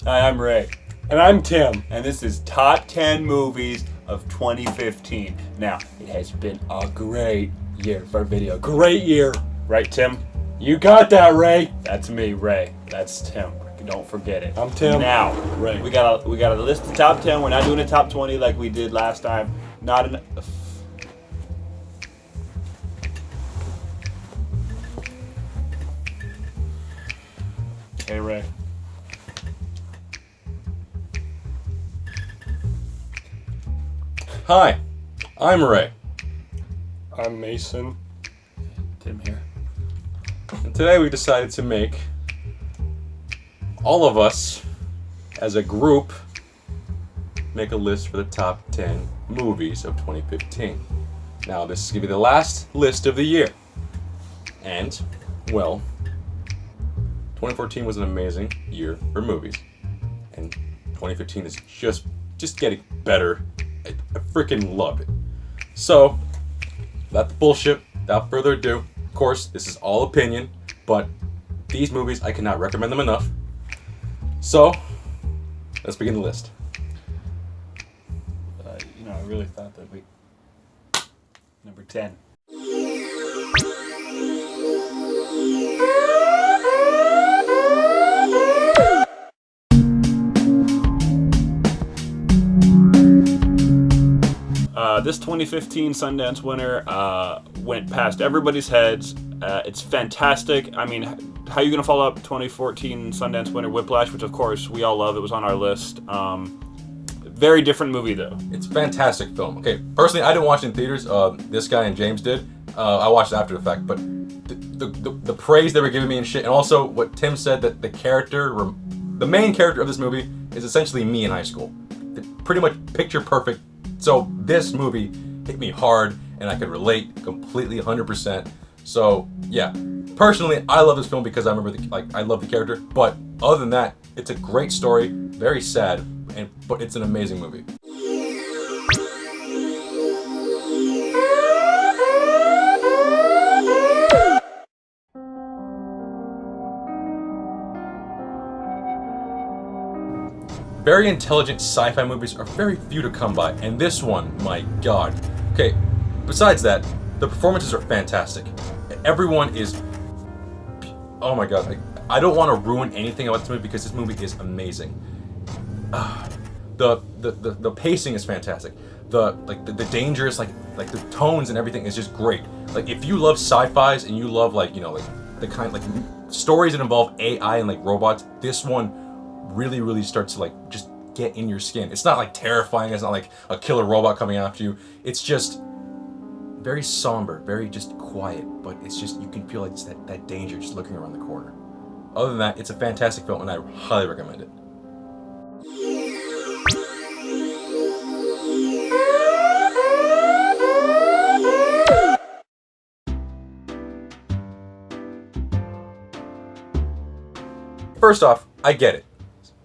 Hi, I'm Ray. And I'm Tim. And this is Top 10 Movies of 2015. Now, it has been a great year for video. Great year. Right, Tim? You got that, Ray. That's me, Ray. That's Tim. Don't forget it. I'm Tim. Now, Ray. we got a list of top 10. We're not doing a top 20 like we did last time. Hey, Ray. Hi, I'm Ray. I'm Mason. Tim here. And today we decided to make all of us, as a group, make a list for the top 10 movies of 2015. Now, this is going to be the last list of the year. And, well, 2014 was an amazing year for movies. And 2015 is just getting better. I freaking love it. So, without the bullshit, without further ado, of course, this is all opinion, but these movies, I cannot recommend them enough. So, let's begin the list. I really thought that we... Number 10. This 2015 Sundance winner went past everybody's heads. It's fantastic. I mean, how are you going to follow up 2014 Sundance winner Whiplash, which of course we all love. It was on our list. Very different movie though. It's a fantastic film. Okay, personally, I didn't watch it in theaters. This guy and James did. I watched it after the fact, but the praise they were giving me and shit, and also what Tim said, that the main character of this movie is essentially me in high school. Pretty much picture perfect. So this movie hit me hard, and I could relate completely, 100%. So yeah, personally, I love this film because I remember I love the character. But other than that, it's a great story, very sad, but it's an amazing movie. Very intelligent sci-fi movies are very few to come by, and this one, my god. Okay, besides that, the performances are fantastic. Everyone is... Oh my god, I don't want to ruin anything about this movie because this movie is amazing. The pacing is fantastic. The dangerous, like the tones and everything is just great. Like, if you love sci-fis and you love the kind stories that involve AI and robots, this one really starts to just get in your skin. It's not terrifying. It's not like a killer robot coming after you. It's just very somber, very just quiet, but it's just, you can feel that danger just looking around the corner. Other than that, it's a fantastic film and I highly recommend it. First off, I get it.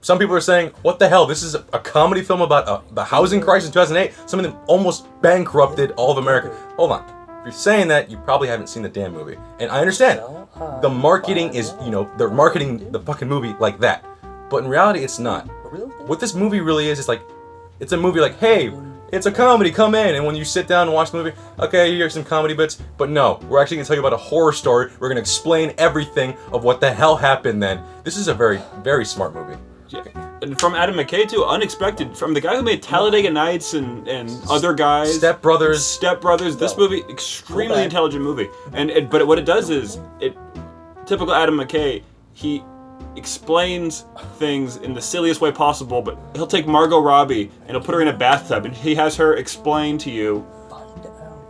Some people are saying, what the hell, this is a comedy film about the housing crisis in 2008? Some of them almost bankrupted all of America. Hold on. If you're saying that, you probably haven't seen the damn movie. And I understand. The marketing is, they're marketing the fucking movie like that. But in reality, it's not. What this movie really is it's a movie hey, it's a comedy, come in. And when you sit down and watch the movie, okay, here's some comedy bits. But no, we're actually going to tell you about a horror story. We're going to explain everything of what the hell happened then. This is a very, very smart movie. And from Adam McKay too, unexpected. From the guy who made Talladega Nights and other guys. Step Brothers. This movie, extremely intelligent movie. But what it does is, typical Adam McKay, he explains things in the silliest way possible, but he'll take Margot Robbie and he'll put her in a bathtub and he has her explain to you.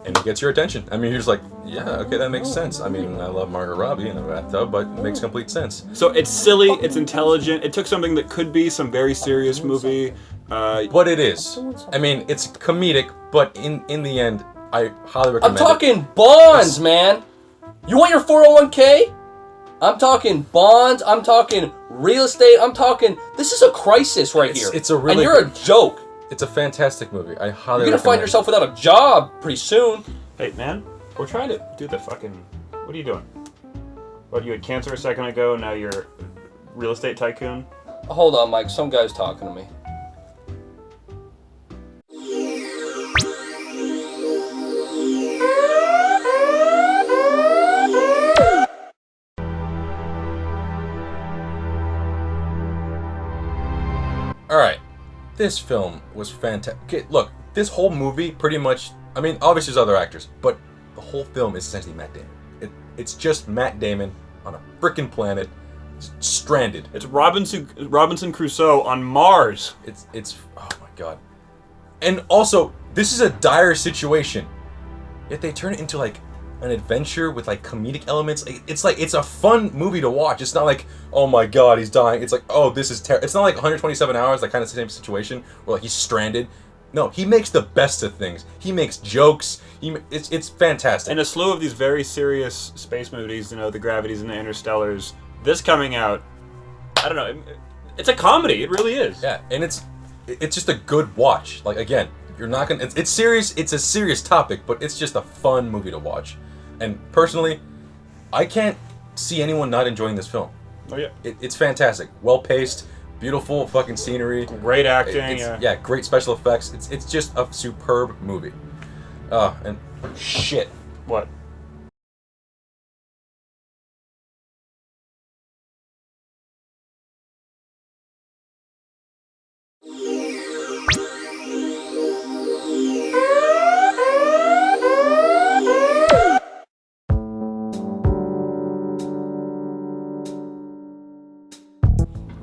And it gets your attention. I mean, you're just yeah, okay, that makes sense. I mean, I love Margot Robbie in a bathtub, but it makes complete sense. So it's silly, it's intelligent. It took something that could be some very serious movie. But it is. I mean, it's comedic, but in the end, I highly recommend it. I'm talking bonds, man. You want your 401k? I'm talking bonds. I'm talking real estate. I'm talking... This is a crisis right here. It's a really... And you're a joke. It's a fantastic movie. I highly recommend it. You're gonna find yourself without a job pretty soon. Hey, man, we're trying to do the fucking... What are you doing? What, you had cancer a second ago, now you're a real estate tycoon? Hold on, Mike. Some guy's talking to me. Alright, this film was fantastic. Okay, look, this whole movie pretty much, I mean, obviously there's other actors, but the whole film is essentially Matt Damon. It's just Matt Damon on a frickin' planet, stranded. It's Robinson Crusoe on Mars. It's oh my god. And also, this is a dire situation, yet they turn it into like an adventure with like comedic elements. It's a fun movie to watch. It's not like, oh my god, he's dying. It's like, oh, this is terrible. It's not like 127 hours, like kind of the same situation where like he's stranded. No, he makes the best of things. He makes jokes. It's fantastic. And a slew of these very serious space movies, you know, the Gravities and the Interstellars. This coming out, I don't know. It's a comedy. It really is. Yeah, and it's just a good watch. Like again, you're not gonna. It's serious. It's a serious topic, but it's just a fun movie to watch. And personally, I can't see anyone not enjoying this film. Oh yeah. It's fantastic. Well paced, beautiful fucking scenery. Great acting. Yeah, great special effects. It's just a superb movie. And shit. What?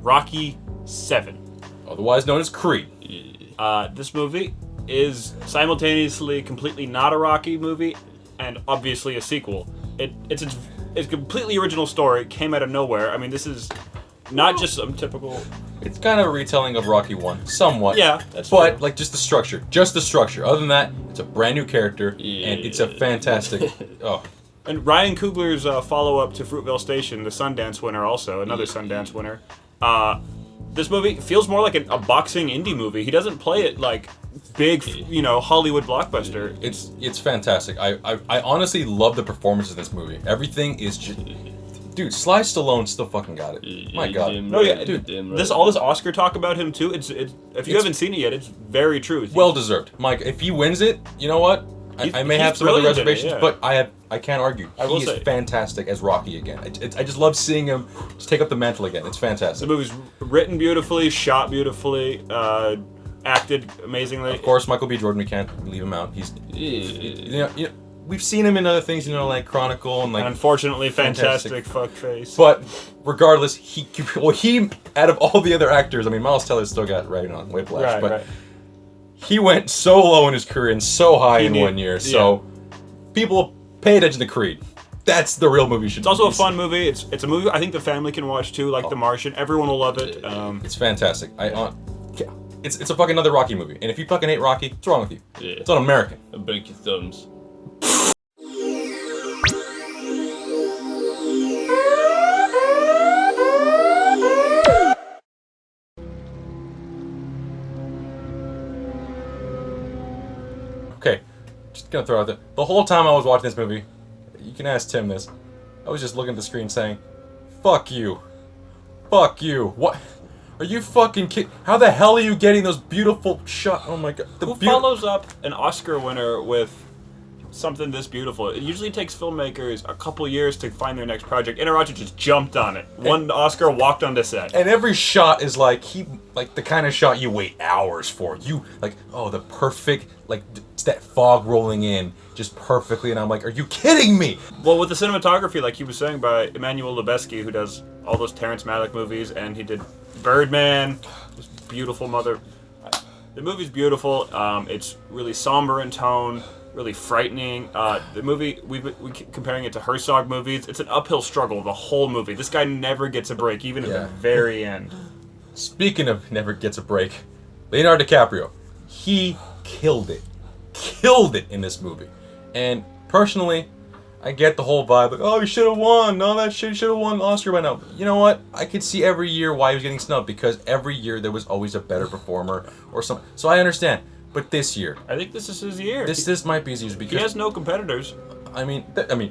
Rocky 7. Otherwise known as Creed. This movie is simultaneously completely not a Rocky movie and obviously a sequel. It's a completely original story. It came out of nowhere. I mean, this is not just some typical... It's kind of a retelling of Rocky 1, somewhat. Yeah, that's But, true. like, just the structure. Just the structure. Other than that, it's a brand new character, and it's a fantastic... Oh. And Ryan Coogler's follow-up to Fruitvale Station, the Sundance winner also, another Sundance winner. This movie feels more like a boxing indie movie. He doesn't play it like big, you know, Hollywood blockbuster. It's fantastic. I honestly love the performance of this movie. Everything is just... Dude, Sly Stallone still fucking got it. My god. No, yeah, dude. All this Oscar talk about him too. If you haven't seen it yet, it's very true. Well deserved. Mike, if he wins it, you know what? I may have some other reservations, but I can't argue. He is fantastic as Rocky again. I just love seeing him just take up the mantle again. It's fantastic. The movie's written beautifully, shot beautifully, acted amazingly. Of course, Michael B. Jordan, we can't leave him out. He's, you know, we've seen him in other things, you know, like Chronicle and like. And unfortunately, fantastic fuckface. But regardless, he out of all the other actors, I mean, Miles Teller still got right on Whiplash, but he went so low in his career and so high in 1 year. So people pay attention to Creed. That's the real movie you should. It's also a fun movie. It's a movie I think the family can watch too, like The Martian. Everyone will love it. It's fantastic. It's a fucking another Rocky movie. And if you fucking hate Rocky, what's wrong with you? Yeah. It's un-American. Break your thumbs. Okay, just gonna throw out there. The whole time I was watching this movie, you can ask Tim this, I was just looking at the screen saying, fuck you. Fuck you. What? Are you fucking kidding? How the hell are you getting those beautiful shots? Oh my god. Who follows up an Oscar winner with something this beautiful? It usually takes filmmakers a couple years to find their next project. Inarachi just jumped on it. Won Oscar, walked onto set. And every shot is like, the kind of shot you wait hours for. You, like, oh, the perfect, like, it's that fog rolling in just perfectly, and I'm like, are you kidding me? Well, with the cinematography, like he was saying, by Emmanuel Lubezki, who does all those Terrence Malick movies, and he did Birdman, this beautiful mother. The movie's beautiful. It's really somber in tone, really frightening. The movie, we keep comparing it to Herzog movies. It's an uphill struggle the whole movie. This guy never gets a break, even at the very end. Speaking of never gets a break, Leonard Dicaprio, he killed it in this movie. And personally, I get the whole vibe, like, oh, he should have won, all that shit, he should have won Oscar by now. You know what? I could see every year why he was getting snubbed, because every year there was always a better performer or something. So I understand. But this year, I think this is his year. This might be his year because he has no competitors. I mean,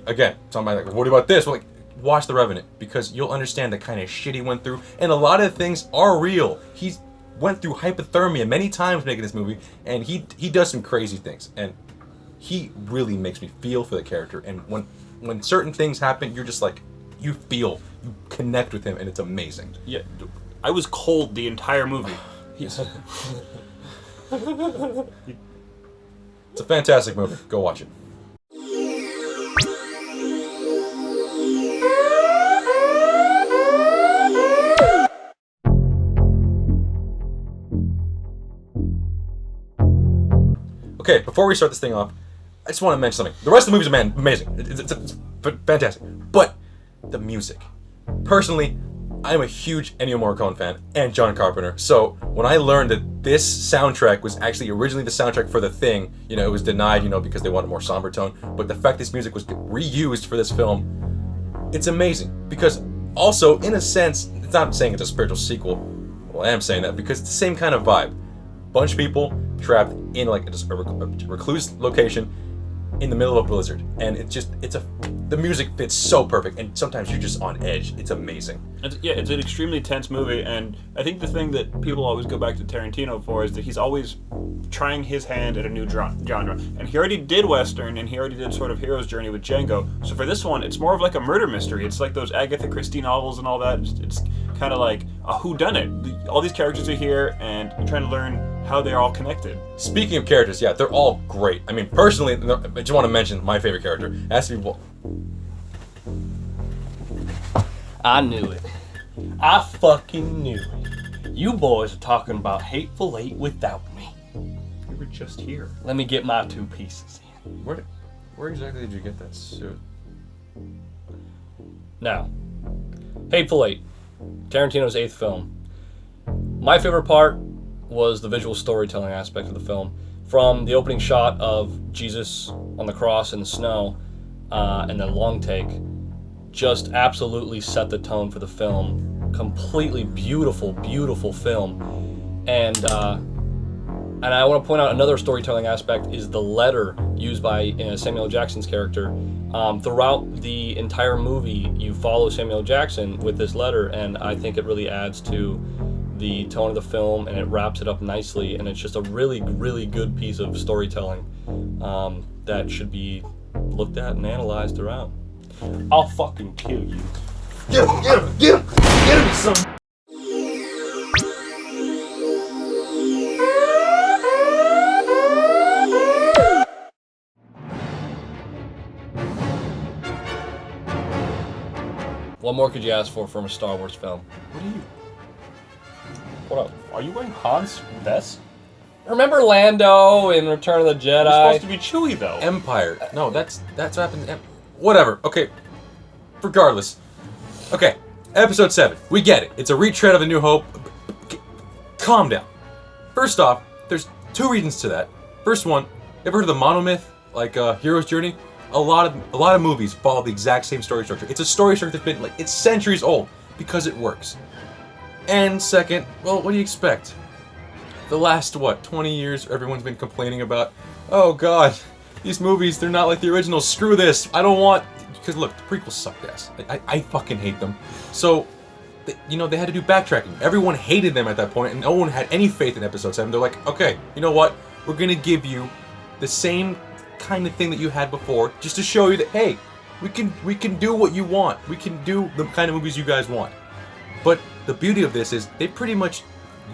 again, somebody like, what about this? Well, like, watch The Revenant because you'll understand the kind of shit he went through, and a lot of things are real. He's went through hypothermia many times making this movie, and he does some crazy things, and he really makes me feel for the character. And when certain things happen, you're just like, you connect with him, and it's amazing. Yeah, I was cold the entire movie. It's a fantastic movie. Go watch it. Okay, before we start this thing off, I just want to mention something. The rest of the movie's amazing. It's fantastic. But the music. Personally, I'm a huge Ennio Morricone fan and John Carpenter. So when I learned that this soundtrack was actually originally the soundtrack for The Thing, you know, it was denied, you know, because they wanted a more somber tone. But the fact this music was reused for this film, it's amazing. Because also, in a sense, it's not saying it's a spiritual sequel. Well, I am saying that because it's the same kind of vibe. Bunch of people trapped in like a recluse location in the middle of a blizzard, and the music fits so perfect, and sometimes you're just on edge. It's amazing. It's an extremely tense movie, and I think the thing that people always go back to Tarantino for is that he's always trying his hand at a new genre. And he already did Western, and he already did sort of Hero's Journey with Django. So for this one, it's more of like a murder mystery. It's like those Agatha Christie novels and all that. It's kind of like a whodunit. All these characters are here, and you're trying to learn how they're all connected. Speaking of characters, yeah, they're all great. I mean, personally, I just want to mention my favorite character. It has to be... I knew it. I fucking knew it. You boys are talking about Hateful Eight without me. We were just here. Let me get my 2 pieces in. Where exactly did you get that suit? Now, Hateful Eight, Tarantino's 8th film. My favorite part was the visual storytelling aspect of the film. From the opening shot of Jesus on the cross in the snow, and then long take, just absolutely set the tone for the film. Completely beautiful, beautiful film. And I want to point out another storytelling aspect is the letter used by Samuel L. Jackson's character. Throughout the entire movie, you follow Samuel L. Jackson with this letter, and I think it really adds to the tone of the film, and it wraps it up nicely, and it's just a really, really good piece of storytelling that should be looked at and analyzed throughout. I'll fucking kill you. Get him, son! What more could you ask for from a Star Wars film? What are you? What up? Are you wearing Han's vest? Remember Lando in Return of the Jedi? It's supposed to be Chewie, though. Empire. No, that's what happened. Whatever. Okay. Regardless. Okay. Episode 7. We get it. It's a retread of A New Hope. Calm down. First off, there's 2 reasons to that. First one, ever heard of the monomyth, like Hero's Journey? A lot of movies follow the exact same story structure. It's a story structure that's been it's centuries old because it works. And second, well, what do you expect? The last 20 years, everyone's been complaining about, oh god, these movies, they're not like the originals. Screw this. I don't want... Because look, the prequels sucked ass. I fucking hate them. So, they had to do backtracking. Everyone hated them at that point, and no one had any faith in Episode 7. They're like, okay, you know what? We're gonna give you the same kind of thing that you had before, just to show you that, hey, we can do what you want. We can do the kind of movies you guys want. But the beauty of this is they pretty much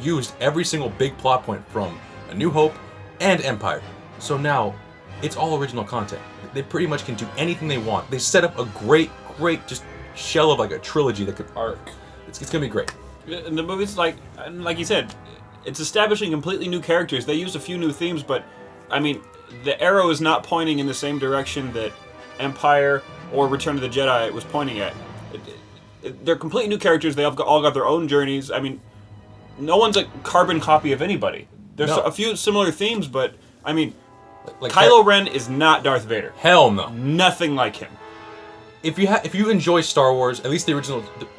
used every single big plot point from A New Hope and Empire. So now, it's all original content. They pretty much can do anything they want. They set up a great just shell of like a trilogy that could arc. It's gonna be great. And the movie's like you said, it's establishing completely new characters. They used a few new themes, but I mean, the arrow is not pointing in the same direction that Empire or Return of the Jedi was pointing at. They're completely new characters. They all got their own journeys. I mean, no one's a carbon copy of anybody. There's a few similar themes, but I mean, like Kylo Ren is not Darth Vader. Hell no. Nothing like him. If you enjoy Star Wars, at least the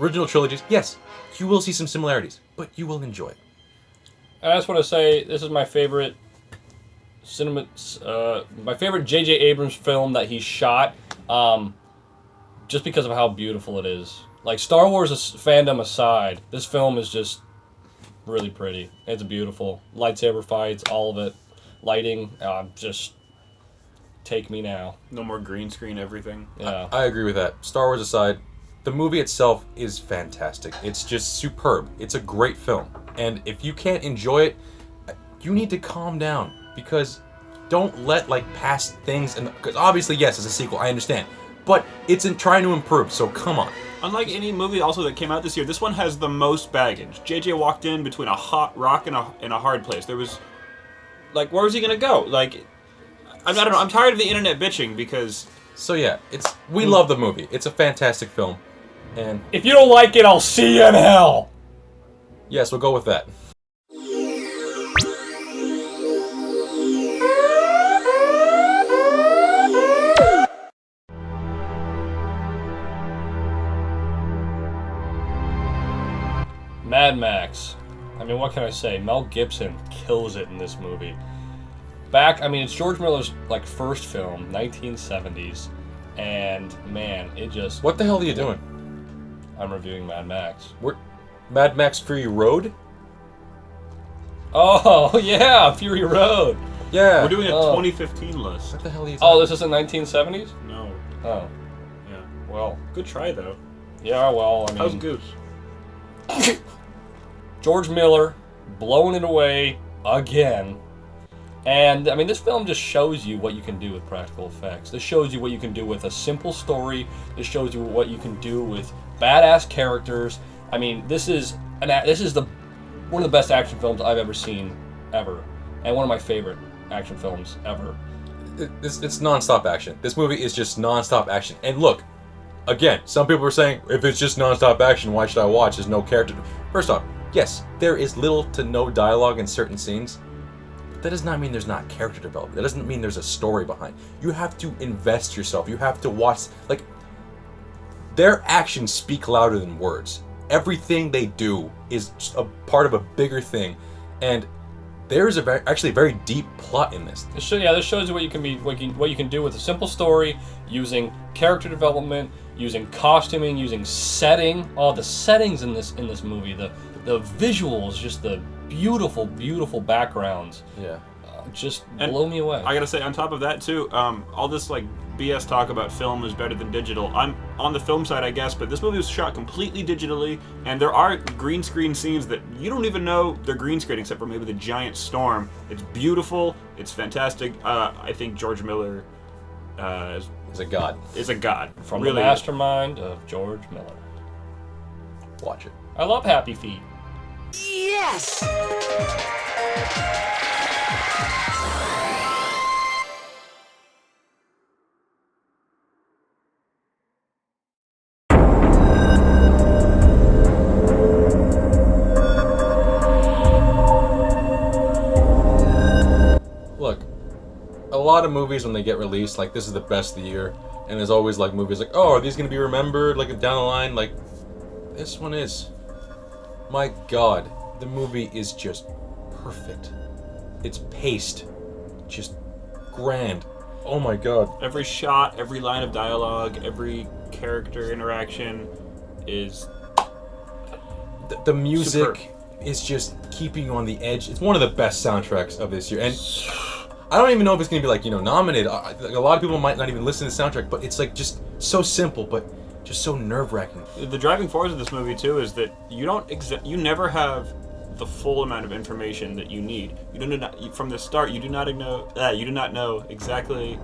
original trilogies, yes, you will see some similarities, but you will enjoy it. I just want to say this is my favorite my favorite J.J. Abrams film that he shot. just because of how beautiful it is. Like, Star Wars fandom aside, this film is just really pretty. It's beautiful. Lightsaber fights, all of it. Lighting, just take me now. No more green screen everything. Yeah. I agree with that. Star Wars aside, the movie itself is fantastic. It's just superb. It's a great film. And if you can't enjoy it, you need to calm down. Because don't let, like, past things... Because obviously, yes, it's a sequel, I understand. But it's in trying to improve, so come on. Unlike any movie also that came out this year, this one has the most baggage. JJ walked in between a hot rock and a hard place. There was... Like, where was he gonna go? Like... I don't know, I'm tired of the internet bitching because... So yeah, we love the movie. It's a fantastic film. And If you don't like it, I'll see you in hell! yes, we'll go with that. Mad Max. I mean, what can I say? Mel Gibson kills it in this movie. It's George Miller's, like, first film, 1970s, and, man, it just... What the hell are you doing? I'm reviewing Mad Max. Mad Max Fury Road? Oh, yeah, Fury Road. Yeah. We're doing a 2015 list. What the hell are you Oh, talking this is in 1970s? No. Oh, Yeah. well, Good try, though. yeah, well, I mean... How's Goose? George Miller, blowing it away again. And, I mean, this film just shows you what you can do with practical effects. This shows you what you can do with a simple story. This shows you what you can do with badass characters. I mean, this is one of the best action films I've ever seen, ever. And one of my favorite action films ever. It's non-stop action. This movie is just non-stop action. And look, again, some people are saying, if it's just non-stop action, why should I watch? There's no character. First off, yes, there is little to no dialogue in certain scenes. But that does not mean there's not character development. That doesn't mean there's a story behind. You have to invest yourself. You have to watch, like, their actions speak louder than words. Everything they do is just a part of a bigger thing. And there's actually a very deep plot in this. This shows you what you can do with a simple story, using character development, using costuming, using setting. Oh, the settings in this movie, the visuals, just the beautiful, beautiful backgrounds. Yeah. Just And blow me away. I gotta say, on top of that too, all this like BS talk about film is better than digital. I'm on the film side, I guess, but this movie was shot completely digitally, and there are green screen scenes that you don't even know they're green screen, except for maybe the giant storm. It's beautiful. It's fantastic. I think George Miller He's a god. is a god. From really the mastermind of George Miller. Watch it. I love Happy Feet. Yes! Look, a lot of movies when they get released, like, this is the best of the year, and there's always like movies like, oh, are these gonna be remembered like down the line? Like, this one is. My God, the movie is just perfect. It's paced, just grand. Oh my God. Every shot, every line of dialogue, every character interaction is The music superb. is just keeping you on the edge. It's one of the best soundtracks of this year, and I don't even know if it's gonna be like, nominated. A lot of people might not even listen to the soundtrack, but it's like just so simple, but just so nerve-wracking. The driving force of this movie too is that you never have the full amount of information that you need. From the start. You do not know exactly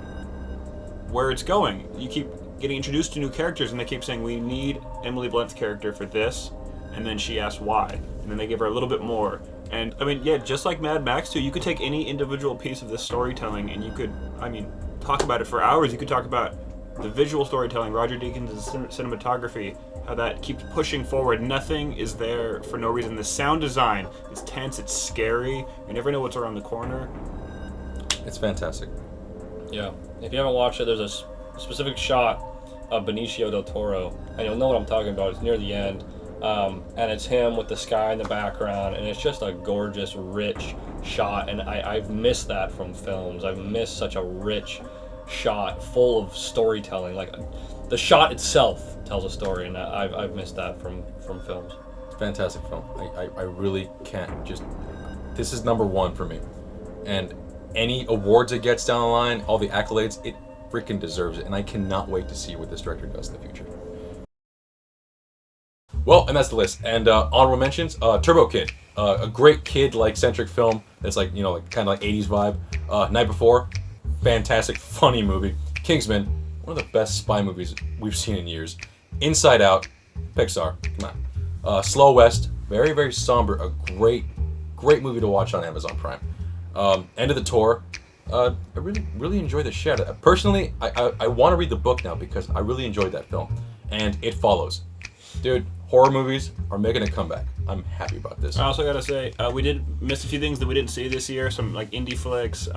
where it's going. You keep getting introduced to new characters, and they keep saying, "We need Emily Blunt's character for this," and then she asks why, and then they give her a little bit more. And I mean, yeah, just like Mad Max too, you could take any individual piece of this storytelling, and you could, talk about it for hours. You could talk about the visual storytelling, Roger Deakins' cinematography, how that keeps pushing forward. Nothing is there for no reason. The sound design is tense, it's scary. You never know what's around the corner. It's fantastic. Yeah. If you haven't watched it, there's a specific shot of Benicio del Toro, and you'll know what I'm talking about. It's near the end, and it's him with the sky in the background, and it's just a gorgeous, rich shot, and I've missed that from films. I've missed such a rich shot full of storytelling. Like, the shot itself tells a story, and I've missed that from films. It's a fantastic film. I really can't just... This is number one for me. And any awards it gets down the line, all the accolades, it freaking deserves it. And I cannot wait to see what this director does in the future. Well, and that's the list. And honorable mentions, Turbo Kid. A great kid-like centric film that's like, you know, like kind of like 80s vibe. Night Before, fantastic, funny movie. Kingsman, one of the best spy movies we've seen in years. Inside Out, Pixar, come on. Slow West, very, very somber. A great movie to watch on Amazon Prime. End of the Tour. I really enjoyed the shit. Personally, I want to read the book now because I really enjoyed that film. And It Follows. Dude, horror movies are making a comeback. I'm happy about this. I also gotta say, we did miss a few things that we didn't see this year. Some like indie flicks.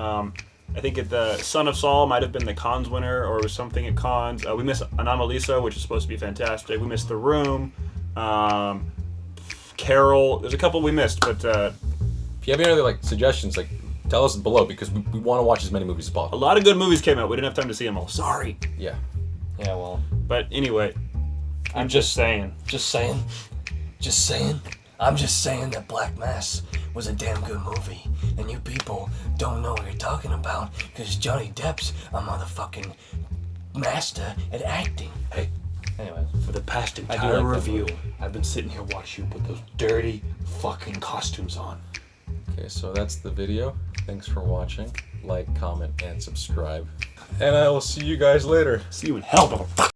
I think the Son of Saul might have been the Cannes winner, or was something at Cannes. We missed Anomalisa, which is supposed to be fantastic. We missed The Room. Carol. There's a couple we missed, but if you have any other like suggestions, like tell us below because we want to watch as many movies as a possible. lot of good movies came out. We didn't have time to see them all. Sorry. Yeah. Yeah, well, But anyway, I'm just saying that Black Mass was a damn good movie, and you people don't know what you're talking about because Johnny Depp's a motherfucking master at acting. Hey, Anyways, for the past do entire like that review, movie. I've been sitting here watching you put those dirty fucking costumes on. Okay, so that's the video. Thanks for watching. Like, comment, and subscribe. And I will see you guys later. see you in hell, motherfucker.